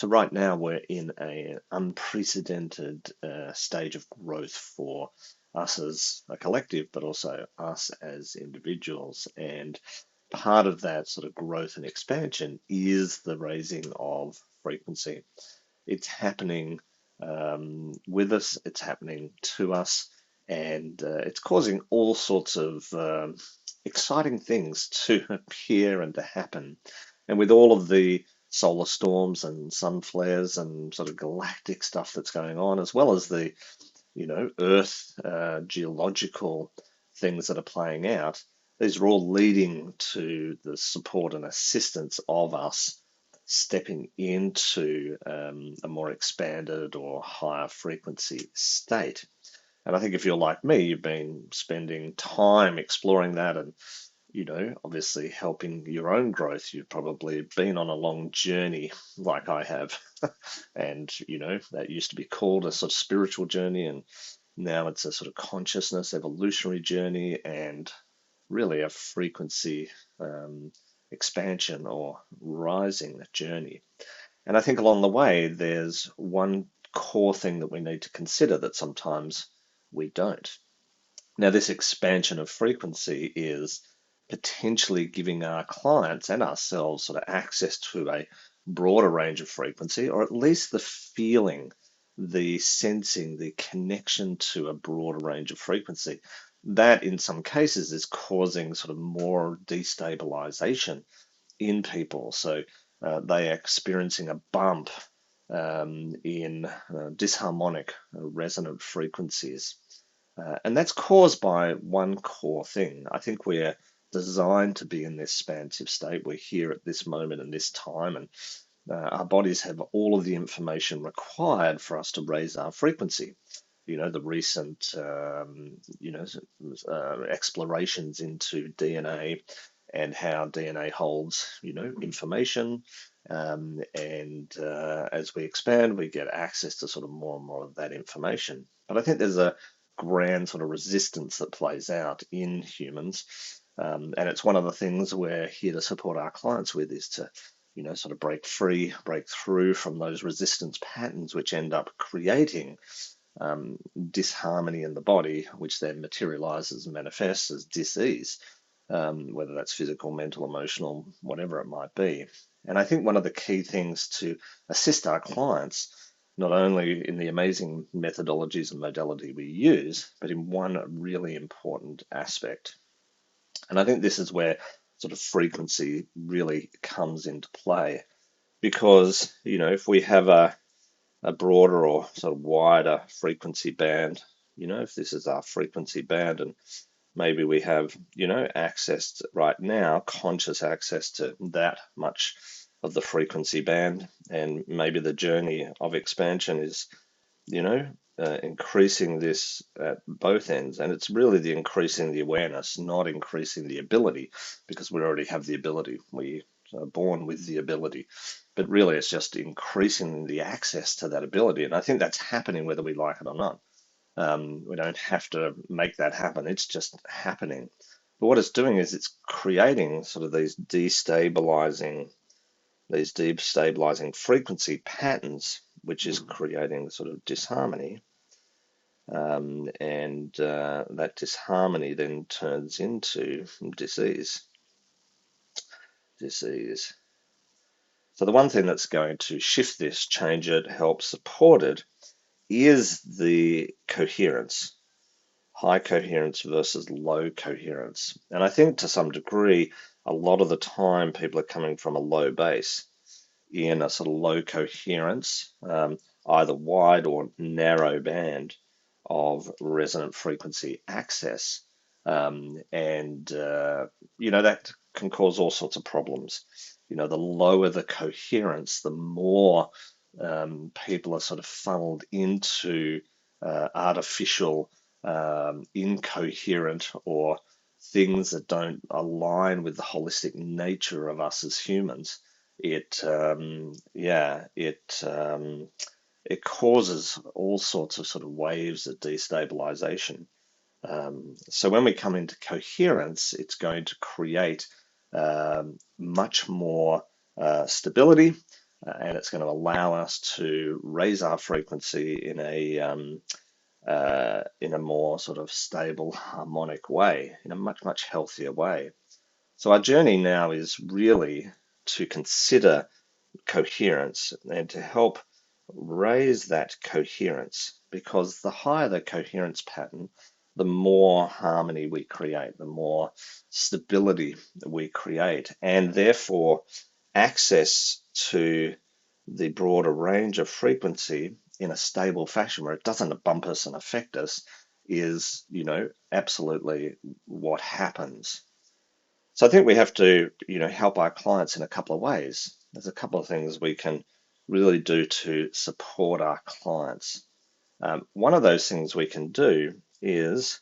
So right now we're in an unprecedented stage of growth for us as a collective, but also us as individuals. And part of that sort of growth and expansion is the raising of frequency. It's happening with us, it's happening to us, and it's causing all sorts of exciting things to appear and to happen. And with all of the solar storms and sun flares and sort of galactic stuff that's going on, as well as the, Earth geological things that are playing out, these are all leading to the support and assistance of us stepping into a more expanded or higher frequency state. And I think if you're like me, you've been spending time exploring that and, obviously helping your own growth. You've probably been on a long journey like I have. And, that used to be called a sort of spiritual journey, and now it's a sort of consciousness evolutionary journey and really a frequency expansion or rising journey. And I think along the way, there's one core thing that we need to consider that sometimes we don't. Now, this expansion of frequency is potentially giving our clients and ourselves sort of access to a broader range of frequency, or at least the feeling, the sensing, the connection to a broader range of frequency. That in some cases is causing sort of more destabilization in people. So they are experiencing a bump in disharmonic resonant frequencies. And that's caused by one core thing. I think we're designed to be in this expansive state. We're here at this moment and this time, and our bodies have all of the information required for us to raise our frequency. The recent, explorations into DNA and how DNA holds, information. And as we expand, we get access to sort of more and more of that information. But I think there's a grand sort of resistance that plays out in humans. And it's one of the things we're here to support our clients with, is to, sort of break through from those resistance patterns, which end up creating disharmony in the body, which then materializes and manifests as disease, whether that's physical, mental, emotional, whatever it might be. And I think one of the key things to assist our clients, not only in the amazing methodologies and modality we use, but in one really important aspect. And I think this is where sort of frequency really comes into play. Because, if we have a broader or sort of wider frequency band, if this is our frequency band, and maybe we have, access right now, conscious access to that much of the frequency band, and maybe the journey of expansion is, increasing this at both ends. And it's really the increasing the awareness, not increasing the ability, because we already have the ability. We are born with the ability. But really, it's just increasing the access to that ability. And I think that's happening whether we like it or not. We don't have to make that happen. It's just happening. But what it's doing is it's creating sort of these destabilizing frequency patterns, which is creating sort of disharmony. And that disharmony then turns into disease. So the one thing that's going to shift this, change it, help support it, is the coherence. High coherence versus low coherence. And I think to some degree, a lot of the time people are coming from a low base in a sort of low coherence, either wide or narrow band of resonant frequency access. That can cause all sorts of problems. The lower the coherence, the more people are sort of funneled into artificial, incoherent, or things that don't align with the holistic nature of us as humans. It causes all sorts of sort of waves of destabilization. So when we come into coherence, it's going to create much more stability, and it's going to allow us to raise our frequency in a more sort of stable, harmonic way, in a much, much healthier way. So our journey now is really to consider coherence and to help raise that coherence, because the higher the coherence pattern, the more harmony we create, the more stability we create, and therefore access to the broader range of frequency in a stable fashion where it doesn't bump us and affect us is, absolutely what happens. So I think we have to, help our clients in a couple of ways. There's a couple of things we can really do to support our clients. One of those things we can do is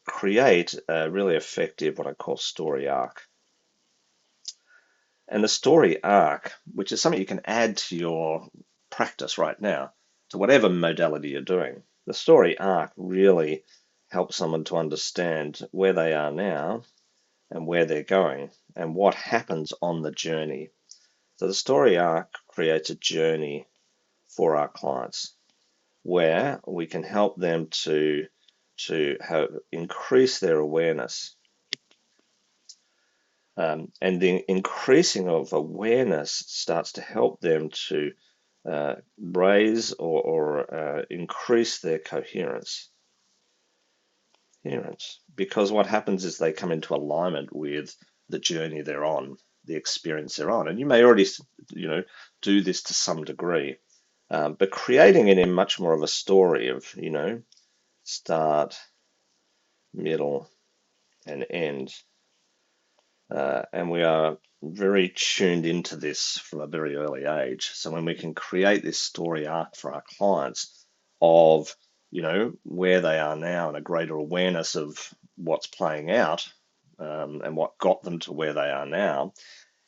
create a really effective, what I call story arc. And the story arc, which is something you can add to your practice right now, to whatever modality you're doing, the story arc really helps someone to understand where they are now and where they're going and what happens on the journey. So the story arc creates a journey for our clients where we can help them to increase their awareness. And the increasing of awareness starts to help them to raise or increase their coherence. Because what happens is they come into alignment with the journey they're on, the experience they're on. And you may already, do this to some degree, but creating it in much more of a story of, start, middle, and end. And we are very tuned into this from a very early age. So when we can create this story arc for our clients of, where they are now and a greater awareness of what's playing out, and what got them to where they are now,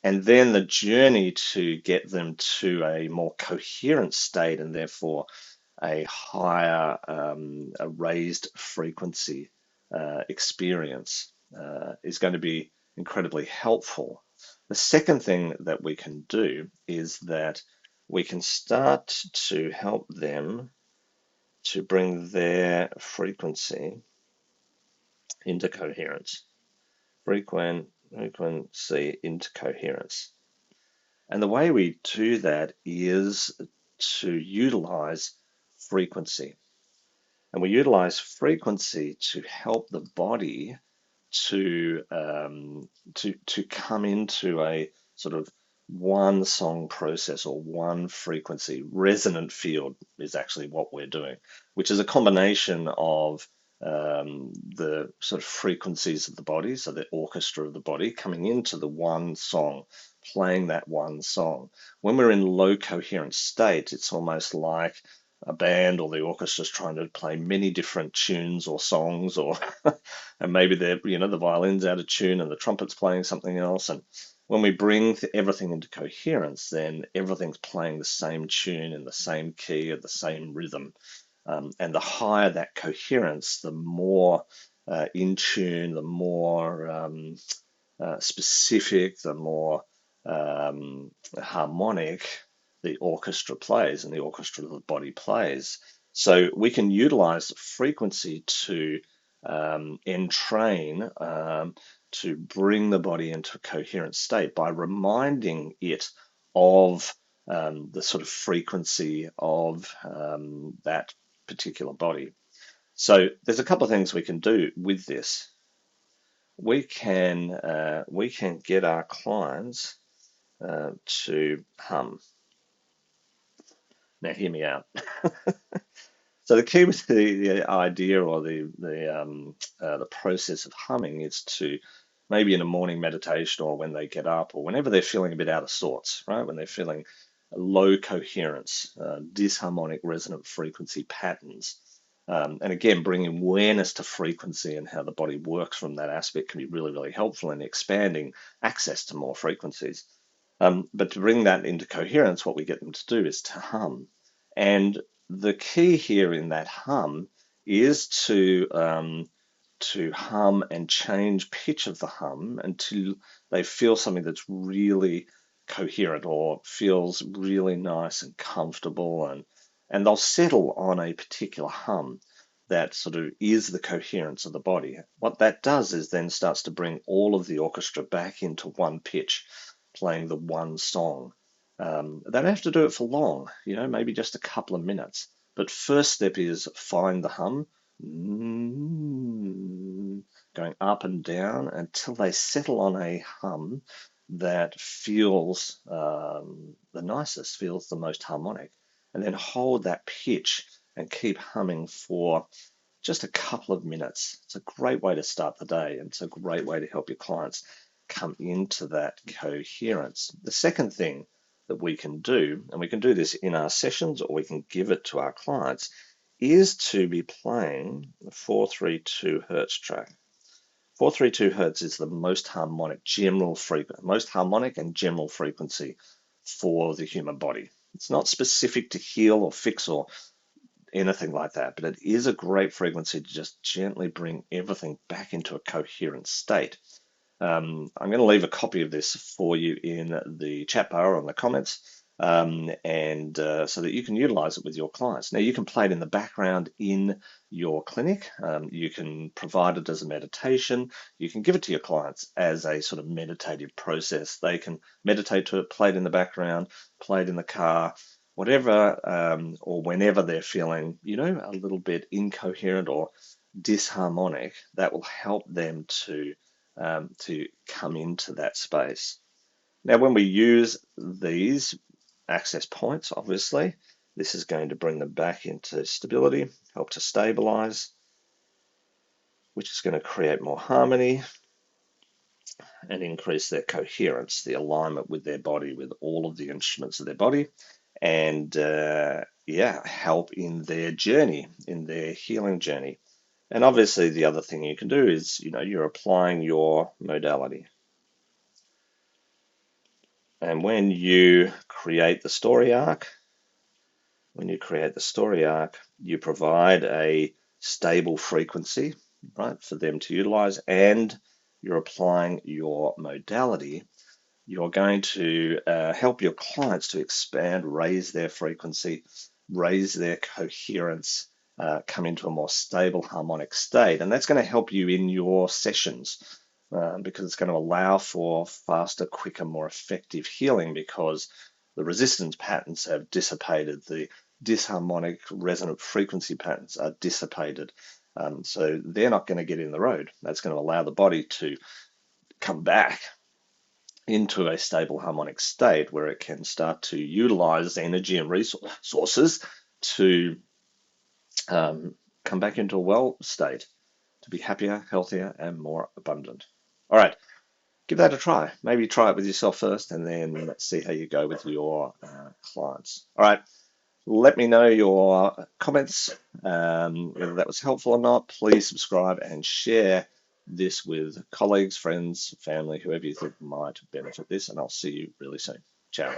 and then the journey to get them to a more coherent state and therefore a higher, a raised frequency experience is going to be incredibly helpful. The second thing that we can do is that we can start to help them to bring their frequency into coherence. Frequency into coherence. And the way we do that is to utilize frequency. And we utilize frequency to help the body to come into a sort of one song process or one frequency. Resonant field is actually what we're doing, which is a combination of the sort of frequencies of the body, so the orchestra of the body coming into the one song, playing that one song. When we're in low coherent state, it's almost like a band or the orchestra's trying to play many different tunes or songs, or and maybe they're, the violin's out of tune and the trumpet's playing something else. And when we bring everything into coherence, then everything's playing the same tune in the same key or the same rhythm. And the higher that coherence, the more in tune, the more specific, the more harmonic the orchestra plays and the orchestra of the body plays. So we can utilize frequency to entrain, to bring the body into a coherent state by reminding it of the sort of frequency of that particular body. So there's a couple of things we can do with this. We can get our clients to hum. Now, hear me out. So the key with the idea or the process of humming is to maybe in a morning meditation or when they get up or whenever they're feeling a bit out of sorts, right? When they're feeling low coherence, disharmonic resonant frequency patterns. And again, bringing awareness to frequency and how the body works from that aspect can be really, really helpful in expanding access to more frequencies. But to bring that into coherence, what we get them to do is to hum. And the key here in that hum is to hum and change pitch of the hum until they feel something that's really coherent or feels really nice and comfortable, and they'll settle on a particular hum that sort of is the coherence of the body. What that does is then starts to bring all of the orchestra back into one pitch, playing the one song. They don't have to do it for long, maybe just a couple of minutes. But first step is find the hum, going up and down until they settle on a hum that feels the nicest, feels the most harmonic, and then hold that pitch and keep humming for just a couple of minutes. It's a great way to start the day, and it's a great way to help your clients come into that coherence. The second thing that we can do, and we can do this in our sessions or we can give it to our clients, is to be playing the 432 hertz track. 432 hertz is the most harmonic and general frequency for the human body. It's not specific to heal or fix or anything like that, but it is a great frequency to just gently bring everything back into a coherent state. I'm going to leave a copy of this for you in the chat bar or in the comments, and so that you can utilize it with your clients. Now, you can play it in the background in your clinic. You can provide it as a meditation. You can give it to your clients as a sort of meditative process. They can meditate to it, play it in the background, play it in the car, whatever, or whenever they're feeling, a little bit incoherent or disharmonic. That will help them to come into that space. Now, when we use these access points, obviously, this is going to bring them back into stability, help to stabilize, which is going to create more harmony and increase their coherence, the alignment with their body, with all of the instruments of their body, and help in their journey, in their healing journey. And obviously, the other thing you can do is, you're applying your modality. And when you create the story arc, you provide a stable frequency, right, for them to utilize, and you're applying your modality. You're going to help your clients to expand, raise their frequency, raise their coherence, come into a more stable harmonic state. And that's going to help you in your sessions because it's going to allow for faster, quicker, more effective healing because the resistance patterns have dissipated, the disharmonic resonant frequency patterns are dissipated. So they're not going to get in the road. That's going to allow the body to come back into a stable harmonic state where it can start to utilize energy and resources to come back into a well state, to be happier, healthier, and more abundant. All right, give that a try. Maybe try it with yourself first and then see how you go with your clients. All right, let me know your comments, whether that was helpful or not. Please subscribe and share this with colleagues, friends, family, whoever you think might benefit this, and I'll see you really soon. Ciao.